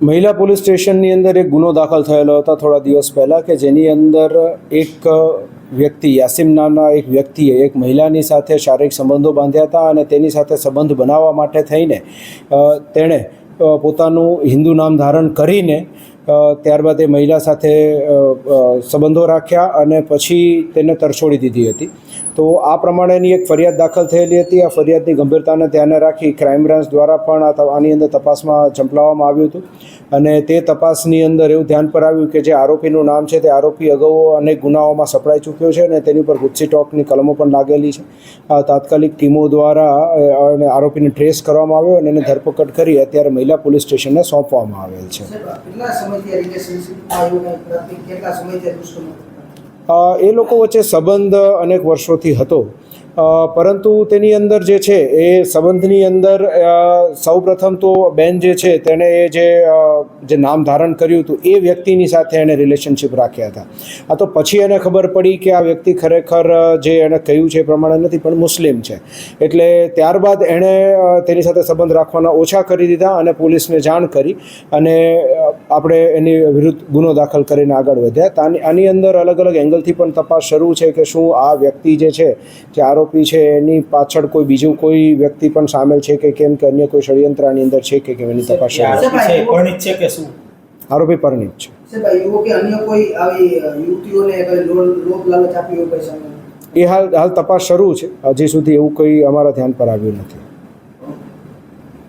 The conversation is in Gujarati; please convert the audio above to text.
મહિલા પોલીસ સ્ટેશનની અંદર એક ગુનો દાખલ થયેલો હતો થોડા દિવસ પહેલાં કે જેની અંદર એક વ્યક્તિ યાસીમ નામના એક વ્યક્તિએ એક મહિલાની સાથે શારીરિક સંબંધો બાંધ્યા હતા અને તેની સાથે સંબંધ બનાવવા માટે થઈને તેણે પોતાનું હિન્દુ નામ ધારણ કરીને ત્યારબાદ એ મહિલા સાથે સંબંધો રાખ્યા અને પછી તેને તરછોડી દીધી હતી। તો આ પ્રમાણેની એક ફરિયાદ દાખલ થયેલી હતી। આ ફરિયાદની ગંભીરતાને ધ્યાને રાખી ક્રાઇમ બ્રાન્ચ દ્વારા પણ આની અંદર તપાસમાં ઝંપલાવવામાં આવ્યું હતું અને તે તપાસની અંદર એવું ધ્યાન પર આવ્યું કે જે આરોપીનું નામ છે તે આરોપી અગાઉ અનેક ગુનાઓમાં સપડાઈ ચૂક્યો છે અને તેની ઉપર ગુસ્સી ટોકની કલમો પણ લાગેલી છે। તાત્કાલિક ટીમો દ્વારા આરોપીને ટ્રેસ કરવામાં આવ્યો અને એને ધરપકડ કરી અત્યારે મહિલા પોલીસ સ્ટેશનને સોંપવામાં આવેલ છે। એ લોકો વચ્ચે સંબંધ અનેક વર્ષોથી હતો, પરંતુ તેની અંદર જે છે એ સંબંધની અંદર સૌપ્રથમ તો બેન જે છે તેણે એ જે નામ ધારણ કર્યું હતું એ વ્યક્તિની સાથે એણે રિલેશનશિપ રાખ્યા હતા। આ તો પછી એને ખબર પડી કે આ વ્યક્તિ ખરેખર જે એણે કહ્યું છે એ પ્રમાણે નથી પણ મુસ્લિમ છે, એટલે ત્યારબાદ એણે તેની સાથે સંબંધ રાખવાના ઓછા કરી દીધા અને પોલીસને જાણ કરી અને આપણે એની વિરુદ્ધ ગુનો દાખલ કરીને આગળ વધ્યા। આની અંદર અલગ અલગ એંગલથી પણ તપાસ શરૂ છે કે શું આ વ્યક્તિ જે છે જે આરોપી છે એની પાછળ કોઈ બીજું કોઈ વ્યક્તિ પણ સામેલ છે કે કેમ કે અન્ય કોઈ ષડયંત્ર આની અંદર છે કે કેમ એની તપાસ શરૂ છે। આરોપી પરિણીત છે। એ હાલ તપાસ શરૂ છે, હજી સુધી એવું કોઈ અમારા ધ્યાન પર આવ્યું નથી।